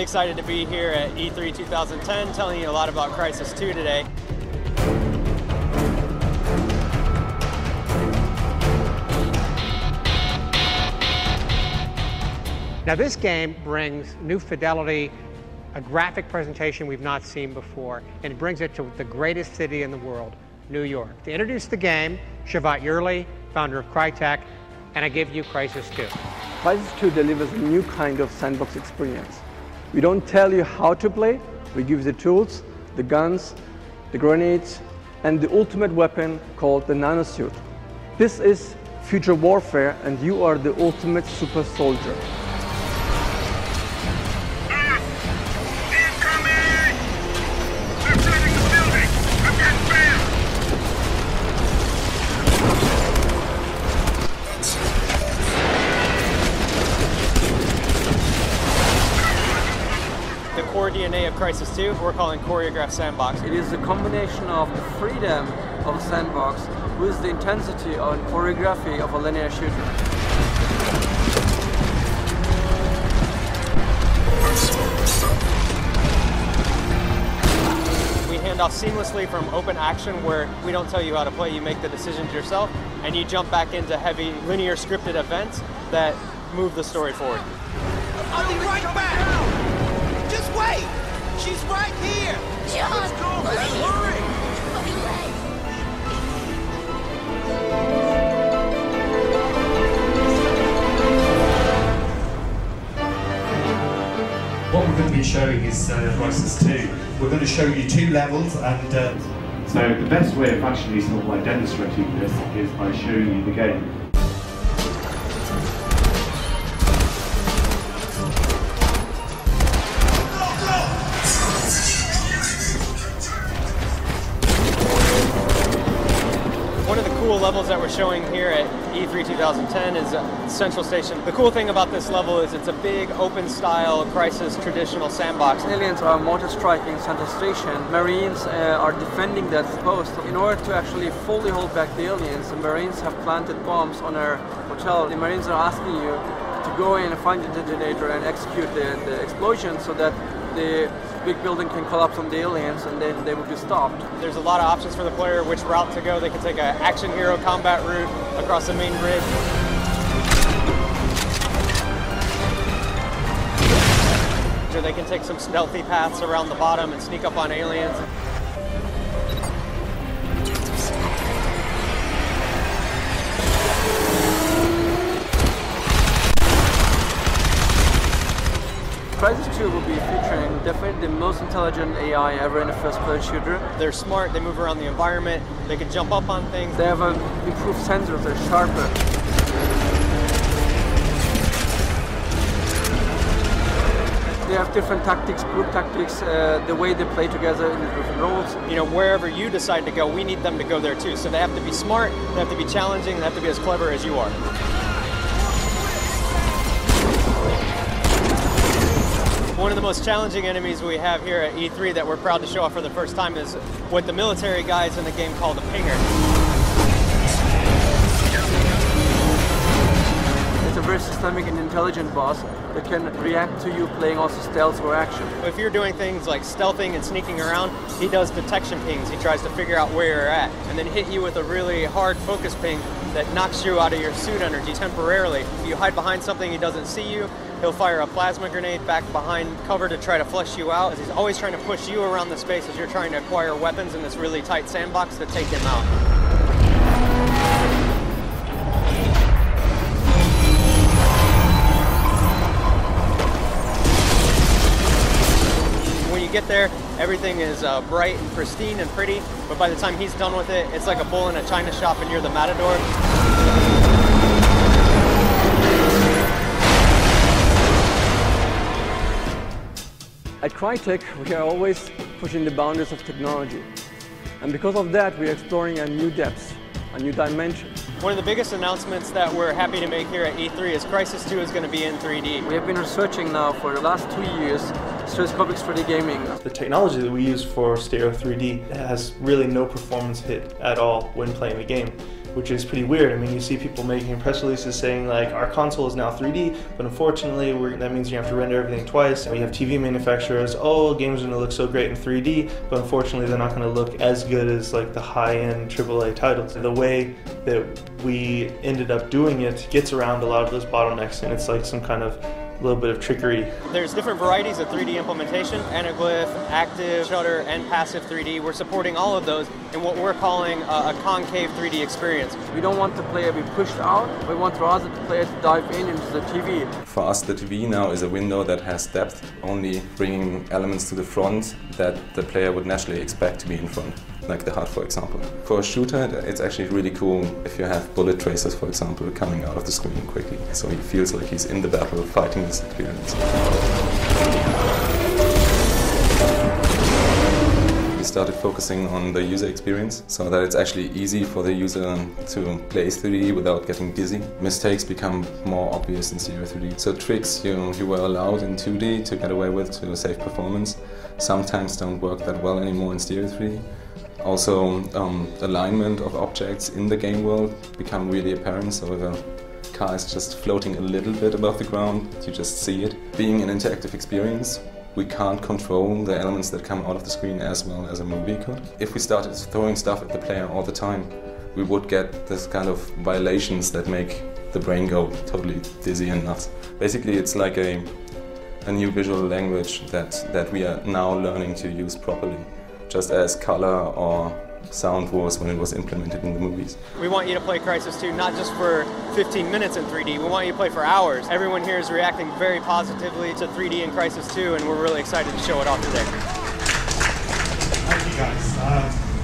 excited to be here at E3 2010, telling you a lot about Crysis 2 today. Now this game brings new fidelity, a graphic presentation we've not seen before, and it brings it to the greatest city in the world, New York. To introduce the game, Shevat Yerli, founder of Crytek, and I give you Crysis 2. Crysis 2 delivers a new kind of sandbox experience. We don't tell you how to play, we give you the tools, the guns, the grenades, and the ultimate weapon called the nanosuit. This is future warfare, and you are the ultimate super soldier. The core DNA of Crysis 2, we're calling Choreographed Sandbox. It is a combination of the freedom of a sandbox with the intensity and choreography of a linear shooter. We hand off seamlessly from open action, where we don't tell you how to play, you make the decisions yourself, and you jump back into heavy linear scripted events that move the story forward. I'll be right back! Just wait! She's right here! John! Let's go! Let's hurry! What we're going to be showing is Crysis 2. We're going to show you 2 levels, and so the best way of actually sort of like demonstrating this is by showing you the game. One of the cool levels that we're showing here at E3 2010 is Central Station. The cool thing about this level is it's a big, open-style Crysis traditional sandbox. Aliens are mortar striking Central Station. Marines are defending that post. In order to actually fully hold back the aliens, the Marines have planted bombs on our hotel. The Marines are asking you to go in and find the detonator and execute the explosion so that the big building can collapse on the aliens and then they will be stopped. There's a lot of options for the player, which route to go. They can take an action hero combat route across the main bridge. Or they can take some stealthy paths around the bottom and sneak up on aliens. Crysis 2 will be featuring definitely the most intelligent AI ever in a first-person shooter. They're smart, they move around the environment, they can jump up on things. They have improved sensors, they're sharper. They have different tactics, group tactics, the way they play together in the different roles. You know, wherever you decide to go, we need them to go there too. So they have to be smart, they have to be challenging, they have to be as clever as you are. One of the most challenging enemies we have here at E3 that we're proud to show off for the first time is what the military guys in the game call the pinger. It's a very systemic and intelligent boss that can react to you playing also stealth or action. If you're doing things like stealthing and sneaking around, he does detection pings. He tries to figure out where you're at and then hit you with a really hard focus ping that knocks you out of your suit energy temporarily. If you hide behind something, he doesn't see you. He'll fire a plasma grenade back behind cover to try to flush you out. He's always trying to push you around the space as you're trying to acquire weapons in this really tight sandbox to take him out. When you get there, everything is bright and pristine and pretty, but by the time he's done with it, it's like a bull in a china shop and you're the matador. At Crytek, we are always pushing the boundaries of technology. And because of that, we're exploring a new depth, a new dimension. One of the biggest announcements that we're happy to make here at E3 is Crysis 2 is going to be in 3D. We have been researching now for the last 2 years stereoscopic 3D gaming. The technology that we use for Stereo 3D has really no performance hit at all when playing the game. which is pretty weird. I mean, you see people making press releases saying like our console is now 3D, but unfortunately that means you have to render everything twice. And we have TV manufacturers, oh, games are going to look so great in 3D, but unfortunately they're not going to look as good as like the high-end AAA titles. The way that we ended up doing it gets around a lot of those bottlenecks, and it's like some kind of little bit of trickery. There's different varieties of 3D implementation: anaglyph, active, shutter, and passive 3D. We're supporting all of those in what we're calling a concave 3D experience. We don't want the player to be pushed out, we want rather the player to dive into the TV. For us, the TV now is a window that has depth, only bringing elements to the front that the player would naturally expect to be in front, like the HUD, for example. For a shooter, it's actually really cool if you have bullet tracers, for example, coming out of the screen quickly, so he feels like he's in the battle fighting this experience. We started focusing on the user experience so that it's actually easy for the user to play 3D without getting dizzy. Mistakes become more obvious in stereo 3D. So tricks you were allowed in 2D to get away with to save performance sometimes don't work that well anymore in stereo 3D. Also, alignment of objects in the game world become really apparent, so if a car is just floating a little bit above the ground, you just see it. Being an interactive experience, we can't control the elements that come out of the screen as well as a movie could. If we started throwing stuff at the player all the time, we would get this kind of violations that make the brain go totally dizzy and nuts. Basically, it's like a new visual language that we are now learning to use properly, just as color or sound was when it was implemented in the movies. We want you to play Crysis 2 not just for 15 minutes in 3D, we want you to play for hours. Everyone here is reacting very positively to 3D in Crysis 2, and we're really excited to show it off today. Thank you guys.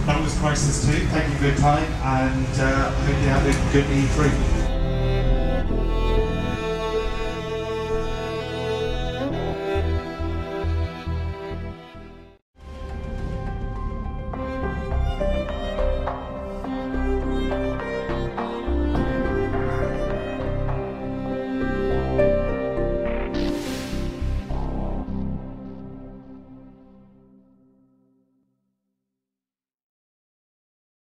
That was Crysis 2. Thank you for your time, and I hope you have a good E3.